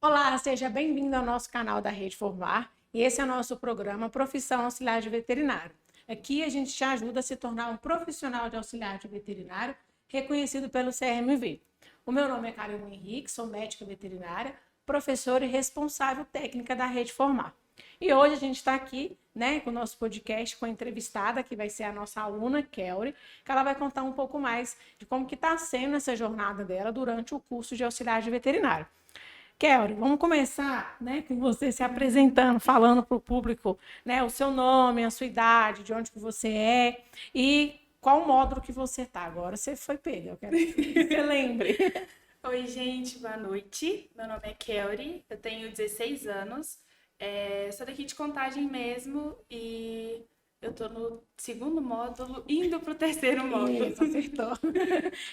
Olá, seja bem-vindo ao nosso canal da Rede Formar. E esse é o nosso programa Profissão Auxiliar de Veterinário. Aqui a gente te ajuda a se tornar um profissional de auxiliar de veterinário reconhecido pelo CRMV. O meu nome é Carolina Henrique, sou médica veterinária, professora e responsável técnica da Rede Formar. E hoje a gente está aqui, com o nosso podcast com a entrevistada, que vai ser a nossa aluna, Kelly, que ela vai contar um pouco mais de como que está sendo essa jornada dela durante o curso de auxiliar de veterinário. Kelly, vamos começar, com você se apresentando, falando para o público, o seu nome, a sua idade, de onde que você é e qual módulo que você está. Agora você foi pega, eu quero que você lembre. Oi, gente, boa noite. Meu nome é Kelly, eu tenho 16 anos, sou daqui de Contagem mesmo e eu tô no segundo módulo, indo pro terceiro módulo. Isso, acertou.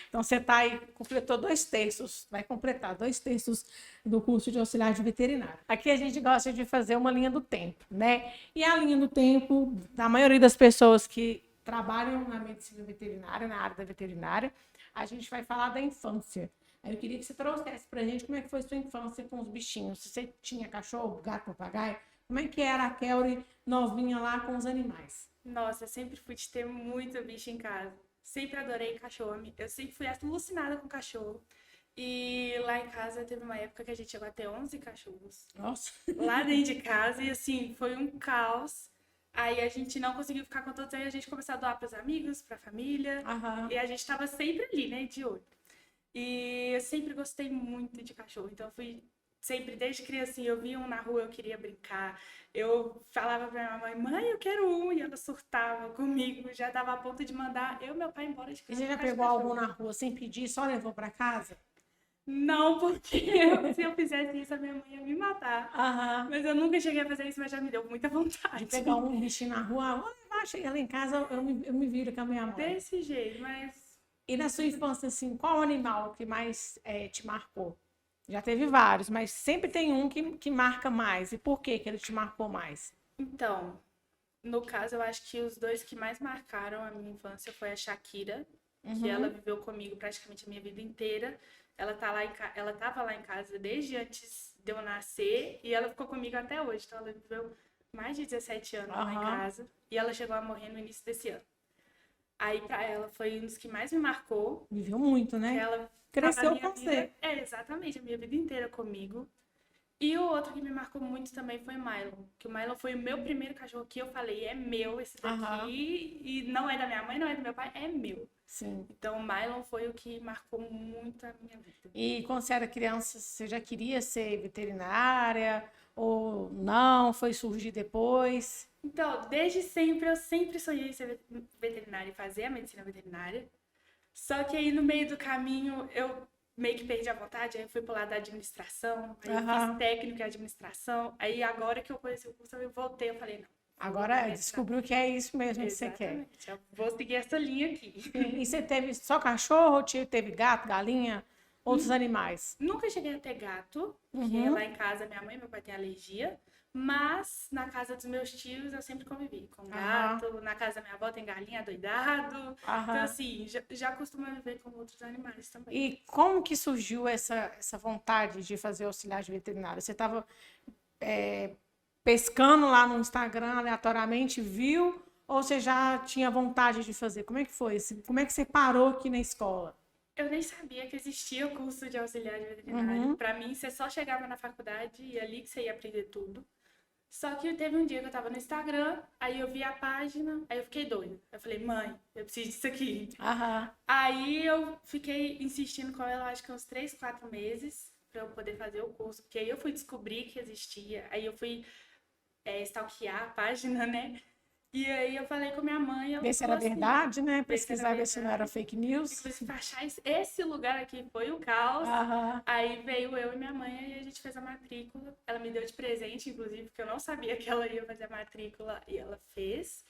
Então você está aí, completou 2/3, vai completar 2/3 do curso de auxiliar de veterinário. Aqui a gente gosta de fazer uma linha do tempo, E a linha do tempo da maioria das pessoas que trabalham na medicina veterinária, na área da veterinária, a gente vai falar da infância. Eu queria que você trouxesse para a gente como é que foi sua infância com os bichinhos. Se você tinha cachorro, gato, papagaio, como é que era a Kelly novinha lá com os animais? Nossa, eu sempre fui de ter muito bicho em casa. Sempre adorei cachorro. Eu sempre fui alucinada com cachorro. E lá em casa teve uma época que a gente chegou a ter 11 cachorros. Nossa. Lá dentro de casa e assim, foi um caos. Aí a gente não conseguiu ficar com todos, aí a gente começou a doar para os amigos, para a família. Aham. E a gente estava sempre ali, né, de olho. E eu sempre gostei muito de cachorro, então eu fui sempre, desde criancinha, eu via um na rua, eu queria brincar. Eu falava pra minha mãe, mãe, eu quero um, e ela surtava comigo, já dava a ponto de mandar eu e meu pai embora de E casa. você já por causa de pegou algum cachorro. na rua sem pedir, só levou para casa? Não, porque se eu fizesse isso, a minha mãe ia me matar. Aham. Mas eu nunca cheguei a fazer isso, mas já me deu muita De vontade. pegar um bichinho na rua, vou levar, chega lá em casa, eu me viro com a minha mãe. Desse jeito, mas E na sua infância, assim, qual animal que mais te marcou? Já teve vários, mas sempre tem um que marca mais. E por que ele te marcou mais? então, no caso, eu acho que os dois que mais marcaram a minha infância foi a Shakira, que ela viveu comigo praticamente a minha vida inteira. Ela tava lá em casa desde antes de eu nascer e ela ficou comigo até hoje. Então, ela viveu mais de 17 anos lá em Aham. casa e ela chegou a morrer no início desse ano. Aí, pra ela, foi um dos que mais me marcou, Viveu muito, que né? ela tava a Cresceu minha com vida, você. exatamente, a minha vida inteira comigo. E o outro que me marcou muito também foi Mylon, que o Mylon foi o meu primeiro cachorro que eu falei, é meu esse Aham. daqui, e não é da minha mãe, não é do meu pai, é meu. Sim. Então o Mylon foi o que marcou muito a minha vida. E quando você era criança, você já queria ser veterinária? Ou não? Foi surgir depois? Então, desde sempre, eu sempre sonhei em ser veterinária e fazer a medicina veterinária. Só que aí no meio do caminho eu meio que perdi a vontade, aí eu fui pro lado da administração, aí eu Aham. fiz técnico em administração, aí agora que eu conheci o curso, eu voltei, eu falei, não, vou Agora começar. descobriu que é isso mesmo que você quer. Exatamente, eu vou seguir essa linha aqui. E você teve só cachorro ou teve gato, galinha, outros animais? Nunca cheguei a ter gato, porque lá em casa minha mãe e meu pai têm alergia, mas na casa dos meus tios eu sempre convivi com Aham. gato, na casa da minha avó tem galinha doidado, então Aham. assim, já costumo viver com outros animais também. E como que surgiu essa vontade de fazer auxiliar de veterinário? Você estava pescando lá no Instagram aleatoriamente, viu? Ou você já tinha vontade de fazer? Como é que foi? Como é que você parou aqui na escola? Eu nem sabia que existia o curso de auxiliar de veterinário. Para mim, você só chegava na faculdade e ali que você ia aprender tudo. Só que teve um dia que eu tava no Instagram, aí eu vi a página, aí eu fiquei doida. Eu falei, mãe, eu preciso disso aqui. Aham. Aí eu fiquei insistindo com ela, acho que uns 3, 4 meses, pra eu poder fazer o curso. Porque aí eu fui descobrir que existia, aí eu fui stalkear a página, né? E aí eu falei com minha mãe, ela Ver se era falou assim, verdade, né? ver se era Pesquisar, ver se não era verdade. fake news. Inclusive, pra achar esse lugar aqui foi o caos. Aham. Aí veio eu e minha mãe e a gente fez a matrícula. Ela me deu de presente, inclusive, porque eu não sabia que ela ia fazer a matrícula e ela fez.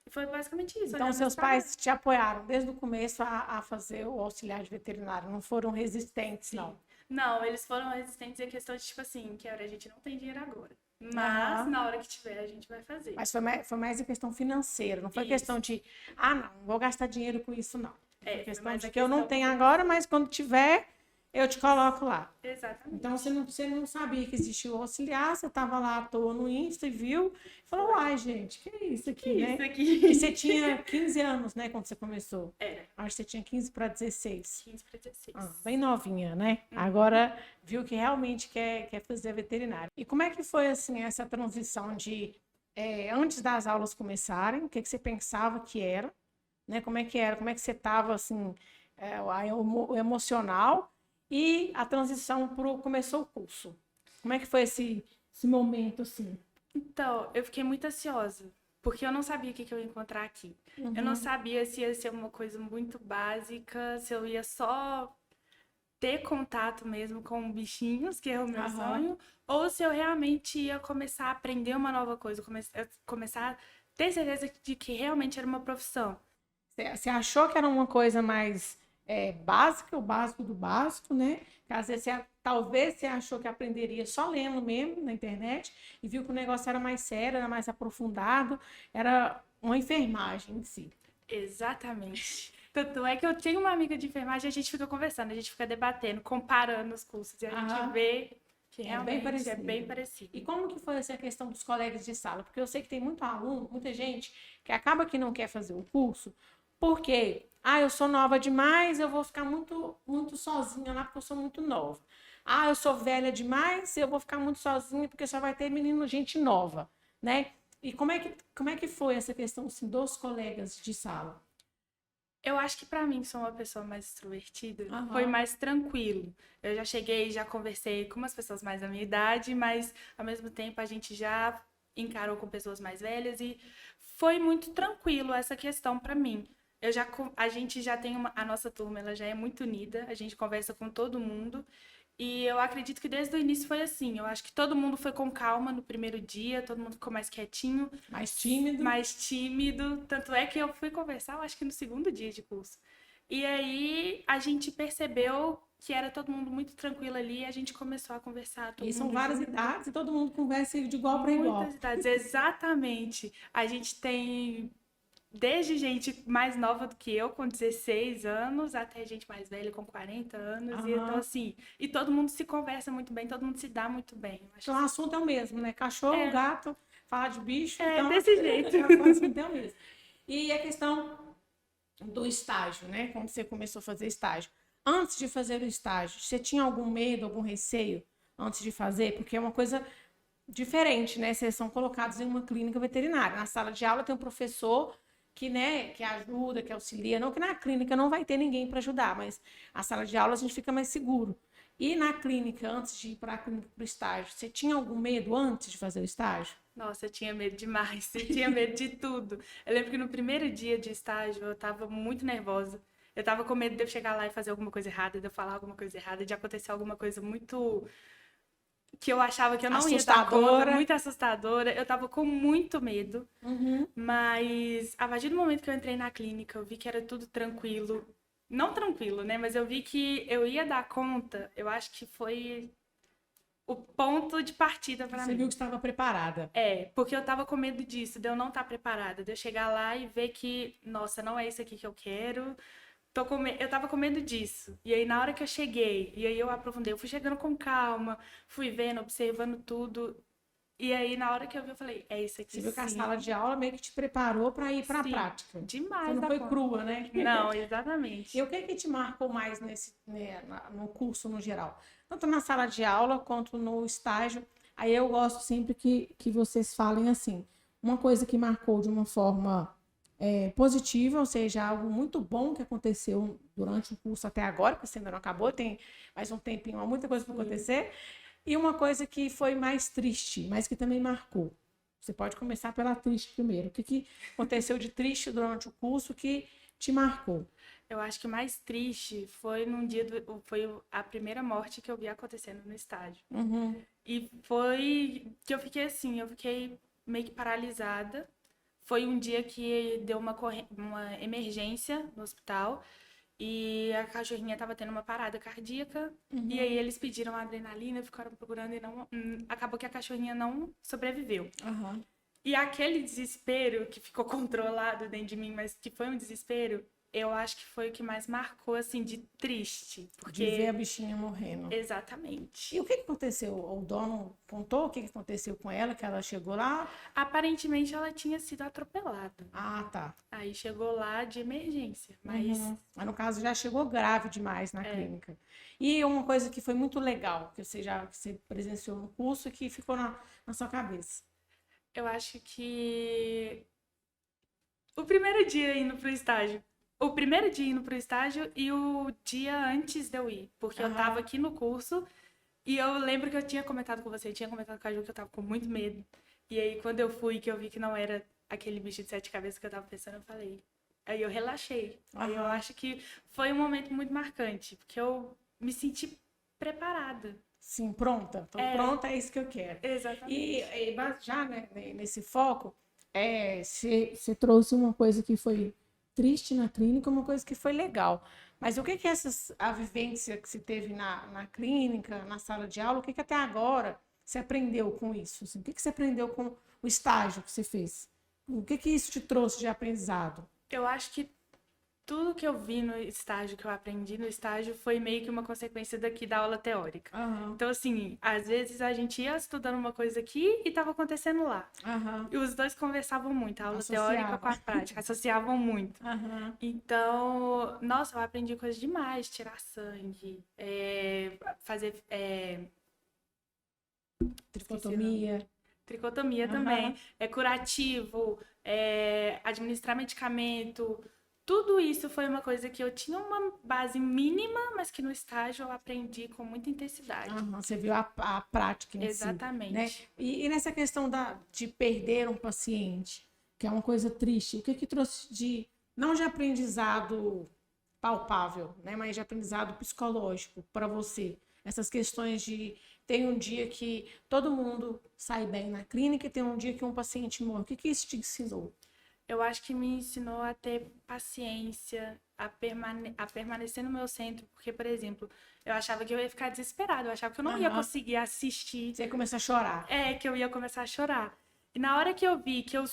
E foi basicamente isso. Então, olhando no seus Instagram. pais te apoiaram desde o começo a fazer o auxiliar de veterinário, não foram resistentes, Sim. não. Não, eles foram resistentes à questão de, tipo assim, que a gente não tem dinheiro agora. Mas Aham. na hora que tiver, a gente vai fazer. Mas foi mais a questão financeira, não foi Isso. questão de, não vou gastar dinheiro com isso, não. Foi Foi questão mais de a que eu não questão tenho agora, mas quando tiver, eu te coloco lá. Exatamente. Então, você não sabia que existia o auxiliar, você estava lá à toa no Insta e viu, e falou, uai, gente, que é isso aqui, né? Isso aqui. E você tinha 15 anos, né, quando você começou? Era. Acho que você tinha 15 para 16. 15 para 16. Bem novinha, né? Agora viu que realmente quer fazer veterinário. E como é que foi, assim, essa transição de, antes das aulas começarem, o que você pensava que era, né? Como é que era? Como é que você estava, assim, o emocional e a transição para começou o curso? Como é que foi esse momento, assim? Então, eu fiquei muito ansiosa, porque eu não sabia o que eu ia encontrar aqui. Eu não sabia se ia ser uma coisa muito básica, se eu ia só ter contato mesmo com bichinhos, que é o meu sonho, ou se eu realmente ia começar a aprender uma nova coisa, começar a ter certeza de que realmente era uma profissão. Você achou que era uma coisa mais básica, o básico do básico, né? Que às vezes talvez você achou que aprenderia só lendo mesmo na internet e viu que o negócio era mais sério, era mais aprofundado, era uma enfermagem em si. Exatamente. Tanto é que eu tenho uma amiga de enfermagem, a gente fica conversando, a gente fica debatendo, comparando os cursos e a gente vê que realmente é bem parecido. E como que foi essa questão dos colegas de sala? Porque eu sei que tem muito aluno, muita gente que acaba que não quer fazer o curso porque, eu sou nova demais, eu vou ficar muito, muito sozinha lá porque eu sou muito nova. Eu sou velha demais, eu vou ficar muito sozinha porque só vai ter menino, gente nova, né? E como é que foi essa questão assim, dos colegas de sala? Eu acho que pra mim, que sou uma pessoa mais extrovertida, foi mais tranquilo. Eu já cheguei, já conversei com umas pessoas mais da minha idade, mas ao mesmo tempo a gente já encarou com pessoas mais velhas e foi muito tranquilo essa questão pra mim. A gente já tem a nossa turma, ela já é muito unida, a gente conversa com todo mundo. E eu acredito que desde o início foi assim. Eu acho que todo mundo foi com calma no primeiro dia, todo mundo ficou mais quietinho. Mais tímido. Mais tímido. Tanto é que eu fui conversar, eu acho que no segundo dia de curso. E aí a gente percebeu que era todo mundo muito tranquilo ali e a gente começou a conversar. E são várias idades e todo mundo conversa de igual para igual. Muitas idades, exatamente. A gente tem desde gente mais nova do que eu, com 16 anos, até gente mais velha, com 40 anos. E então, assim, e todo mundo se conversa muito bem, todo mundo se dá muito bem. Então, o assunto é o mesmo, né? Cachorro, gato, falar de bicho. Então, desse jeito. O assunto é o mesmo. E a questão do estágio, né? Como você começou a fazer estágio. Antes de fazer o estágio, você tinha algum medo, algum receio antes de fazer? Porque é uma coisa diferente, né? Vocês são colocados em uma clínica veterinária. Na sala de aula tem um professor que, né, que ajuda, que auxilia. Não que na clínica não vai ter ninguém para ajudar, mas a sala de aula a gente fica mais seguro. E na clínica, antes de ir para a clínica para o estágio, você tinha algum medo antes de fazer o estágio? Nossa, eu tinha medo demais, eu tinha medo de tudo. Eu lembro que no primeiro dia de estágio eu tava muito nervosa. Eu tava com medo de eu chegar lá e fazer alguma coisa errada, de eu falar alguma coisa errada, de acontecer alguma coisa muito que eu achava que eu não ia dar conta, muito assustadora. Eu tava com muito medo. Mas a partir do momento que eu entrei na clínica, eu vi que era tudo tranquilo. Não tranquilo, né? Mas eu vi que eu ia dar conta. Eu acho que foi o ponto de partida para mim. Você viu que estava preparada. Porque eu tava com medo disso, de eu não estar preparada, de eu chegar lá e ver que, nossa, não é isso aqui que eu quero. Eu tava com medo disso. E aí, na hora que eu cheguei, e aí eu aprofundei, eu fui chegando com calma, fui vendo, observando tudo. E aí, na hora que eu vi, eu falei, é isso aqui. Você viu que a sala de aula meio que te preparou para ir para a prática. Demais. Você não foi crua, né? Não, exatamente. E o que te marcou mais no curso no geral? Tanto na sala de aula quanto no estágio. Aí eu gosto sempre que vocês falem assim. Uma coisa que marcou de uma forma positiva, ou seja, algo muito bom que aconteceu durante o curso até agora, porque você ainda não acabou, tem mais um tempinho, há muita coisa para acontecer. E uma coisa que foi mais triste, mas que também marcou. Você pode começar pela triste primeiro. O que aconteceu de triste durante o curso que te marcou? Eu acho que o mais triste foi foi a primeira morte que eu vi acontecendo no estágio. E foi que eu fiquei meio que paralisada. Foi um dia que deu uma emergência no hospital e a cachorrinha estava tendo uma parada cardíaca. E aí eles pediram adrenalina, ficaram procurando e não acabou que a cachorrinha não sobreviveu. E aquele desespero que ficou controlado dentro de mim, mas que foi um desespero, eu acho que foi o que mais marcou, assim, de triste. De ver a bichinha morrendo. Exatamente. E o que aconteceu? O dono contou o que aconteceu com ela, que ela chegou lá? Aparentemente, ela tinha sido atropelada. Ah, tá. Aí chegou lá de emergência, mas... Mas no caso já chegou grave demais na clínica. E uma coisa que foi muito legal, que você presenciou no curso e que ficou na sua cabeça. Eu acho que o primeiro dia indo pro estágio. O primeiro dia indo pro estágio e o dia antes de eu ir. Porque eu tava aqui no curso e eu lembro que eu tinha comentado com você, eu tinha comentado com a Ju que eu tava com muito medo. E aí, quando eu fui, que eu vi que não era aquele bicho de 7 cabeças que eu tava pensando, eu falei. Aí eu relaxei. Aí eu acho que foi um momento muito marcante, porque eu me senti preparada. Sim, pronta. Tô pronta, é isso que eu quero. Exatamente. E já né, nesse foco, você trouxe uma coisa que foi triste na clínica, uma coisa que foi legal. Mas o que que a vivência que você teve na clínica, na sala de aula, o que que até agora você aprendeu com isso? Assim, o que que você aprendeu com o estágio que você fez? O que que isso te trouxe de aprendizado? Eu acho que tudo que eu vi no estágio, que eu aprendi no estágio, foi meio que uma consequência daqui da aula teórica. Então, assim, às vezes a gente ia estudando uma coisa aqui e estava acontecendo lá. E os dois conversavam muito, a aula teórica com a prática, associavam muito. Então, nossa, eu aprendi coisas demais, tirar sangue, fazer Tricotomia. tricotomia também, curativo, administrar medicamento. Tudo isso foi uma coisa que eu tinha uma base mínima, mas que no estágio eu aprendi com muita intensidade. Você viu a prática em Exatamente. si, né? E nessa questão de perder um paciente, que é uma coisa triste, o que que trouxe não de aprendizado palpável, né, mas de aprendizado psicológico para você? Essas questões de tem um dia que todo mundo sai bem na clínica e tem um dia que um paciente morre. O que que isso te ensinou? Eu acho que me ensinou a ter paciência, a permanecer no meu centro, porque, por exemplo, eu achava que eu ia ficar desesperada, eu achava que eu não ia conseguir assistir. Você começou a chorar. Que eu ia começar a chorar. E na hora que eu vi, que eu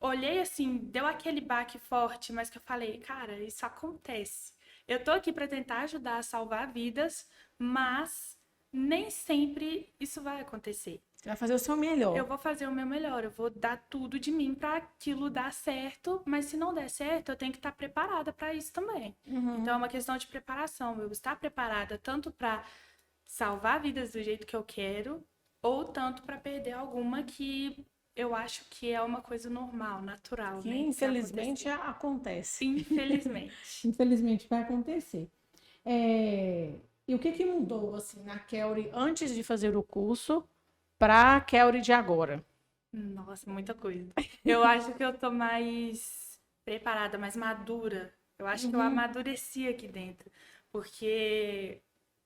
olhei assim, deu aquele baque forte, mas que eu falei, cara, isso acontece. Eu tô aqui para tentar ajudar a salvar vidas, mas nem sempre isso vai acontecer. Você vai fazer o seu melhor. Eu vou fazer o meu melhor, eu vou dar tudo de mim para aquilo dar certo, mas se não der certo, eu tenho que estar preparada para isso também. Então é uma questão de preparação, eu estar preparada tanto para salvar vidas do jeito que eu quero, ou tanto para perder alguma que eu acho que é uma coisa normal, natural. Que né? infelizmente acontece. Infelizmente. Infelizmente vai acontecer. E o que que mudou assim na Kelly antes de fazer o curso para a Kelly de agora? Nossa, muita coisa. Eu acho que eu tô mais preparada, mais madura. Eu acho que eu amadureci aqui dentro. Porque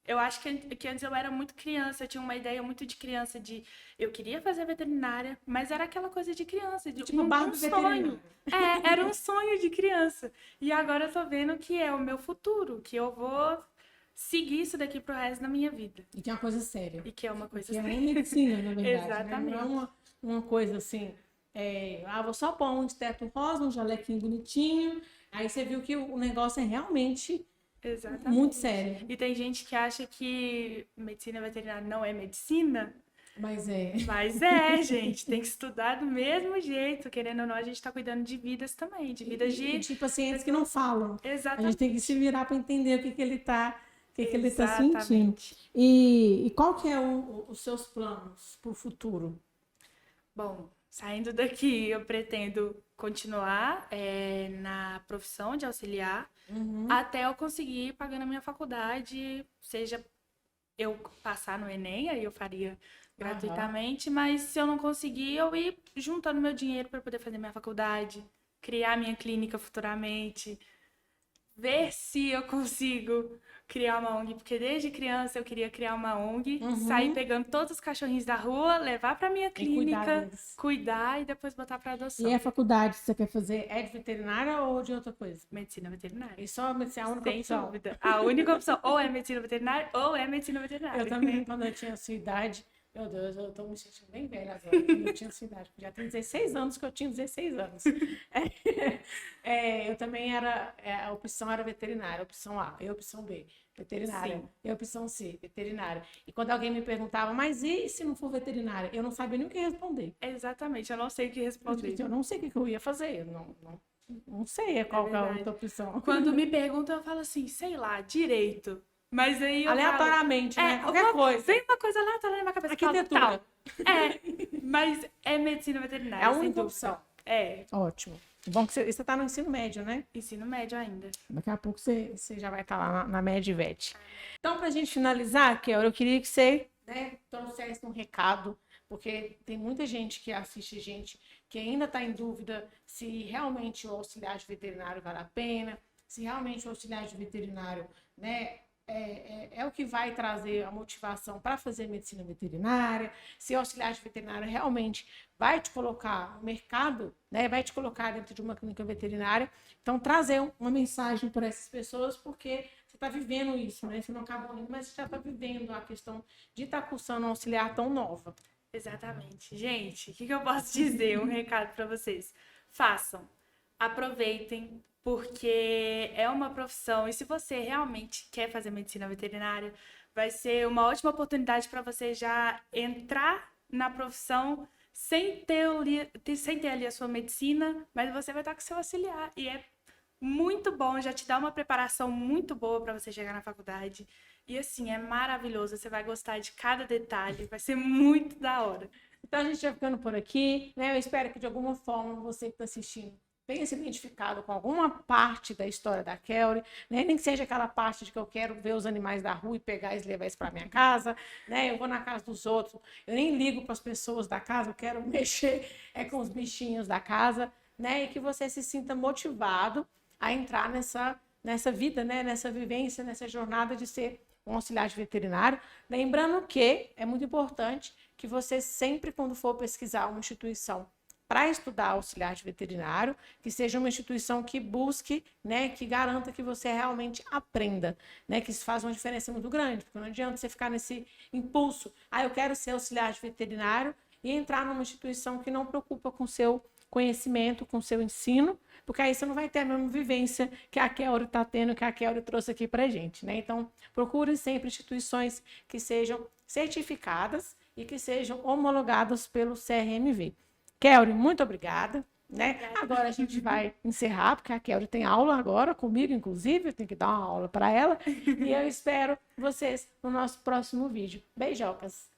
eu acho que antes eu era muito criança, eu tinha uma ideia muito de criança de eu queria fazer veterinária, mas era aquela coisa de criança, de Tipo um sonho. Era um sonho de criança. E agora eu tô vendo que é o meu futuro, que eu vou seguir isso daqui pro resto da minha vida. E que é uma coisa séria. E que é uma coisa que é séria. uma medicina, na verdade. Exatamente. Né? Não é uma coisa assim, vou só pôr um de teto rosa, um jalequinho bonitinho. Aí você viu que o negócio é realmente muito sério. E tem gente que acha que medicina veterinária não é medicina. Mas é. Mas gente, tem que estudar do mesmo jeito. Querendo ou não, a gente está cuidando de vidas também, de vidas de pacientes que não falam. Exatamente. A gente tem que se virar para entender o que ele está sentindo. E qual que é os seus planos para o futuro? Bom, saindo daqui, eu pretendo continuar na profissão de auxiliar até eu conseguir ir pagando a minha faculdade, seja eu passar no Enem, aí eu faria gratuitamente, mas se eu não conseguir, eu ir juntando meu dinheiro para poder fazer minha faculdade, criar minha clínica futuramente, ver se eu consigo criar uma ONG, porque desde criança eu queria criar uma ONG, sair pegando todos os cachorrinhos da rua, levar para minha clínica, cuidar e depois botar para adoção. E a faculdade que você quer fazer é de veterinária ou de outra coisa? Medicina veterinária. E só medicina é a única opção? Sem dúvida. A única opção ou é medicina veterinária ou é medicina veterinária. Eu também, quando eu tinha a sua idade, Meu Deus, eu tô me sentindo bem velha agora. Eu tinha essa idade. Já tem 16 anos que eu tinha 16 anos. Eu também era... a opção era veterinária. A opção A e a opção B, veterinária. Sim. E a opção C, veterinária. E quando alguém me perguntava, mas e se não for veterinária? Eu não sabia nem o que responder. Exatamente, eu não sei o que responder. Eu não sei o que eu ia fazer. Eu não sei qual que é a outra opção. Quando me perguntam, eu falo assim, sei lá, direito. Mas aí eu Aleatoriamente, falo, né? Qualquer coisa. Vem uma coisa aleatória na minha cabeça. Arquitetura. Tal. Mas é medicina veterinária. É a sem única dúvida. opção. É, Ótimo. Bom que você está no ensino médio, né? ensino médio ainda. Daqui a pouco você já vai estar lá na média VET. Então, para a gente finalizar, Kelly, eu queria que você, né, trouxesse um recado, porque tem muita gente que assiste gente que ainda está em dúvida se realmente o auxiliar de veterinário vale a pena, se realmente o auxiliar de veterinário, né, é o que vai trazer a motivação para fazer medicina veterinária, se o auxiliar de veterinário realmente vai te colocar no mercado, né, vai te colocar dentro de uma clínica veterinária. Então, trazer uma mensagem para essas pessoas, porque você está vivendo isso, né? Você não acabou indo, mas você já está vivendo a questão de estar cursando um auxiliar tão nova. Exatamente. Gente, o que eu posso dizer? Um recado para vocês. Façam, aproveitem, porque é uma profissão e se você realmente quer fazer medicina veterinária, vai ser uma ótima oportunidade para você já entrar na profissão sem ter ali a sua medicina, mas você vai estar com seu auxiliar e é muito bom, já te dá uma preparação muito boa para você chegar na faculdade. E assim, é maravilhoso, você vai gostar de cada detalhe, vai ser muito da hora. Então, a gente vai ficando por aqui, né? Eu espero que, de alguma forma, você que está assistindo tenha se identificado com alguma parte da história da Kelly, né? Nem que seja aquela parte de que eu quero ver os animais da rua e pegar e levar isso para minha casa, né? Eu vou na casa dos outros, eu nem ligo para as pessoas da casa, eu quero mexer com os bichinhos da casa, né? E que você se sinta motivado a entrar nessa vida, né? Nessa vivência, nessa jornada de ser um auxiliar de veterinário. Lembrando que é muito importante que você sempre, quando for pesquisar uma instituição para estudar auxiliar de veterinário, que seja uma instituição que busque, né, que garanta que você realmente aprenda, né, que isso faz uma diferença muito grande, porque não adianta você ficar nesse impulso, eu quero ser auxiliar de veterinário e entrar numa instituição que não preocupa com o seu conhecimento, com o seu ensino, porque aí você não vai ter a mesma vivência que a Kelly está tendo, que a Kelly trouxe aqui para a gente, né? Então, procure sempre instituições que sejam certificadas e que sejam homologadas pelo CRMV. Kelly, muito obrigada. Né? Agora a gente vai encerrar, porque a Kelly tem aula agora, comigo inclusive, eu tenho que dar uma aula para ela. E eu espero vocês no nosso próximo vídeo. Beijocas!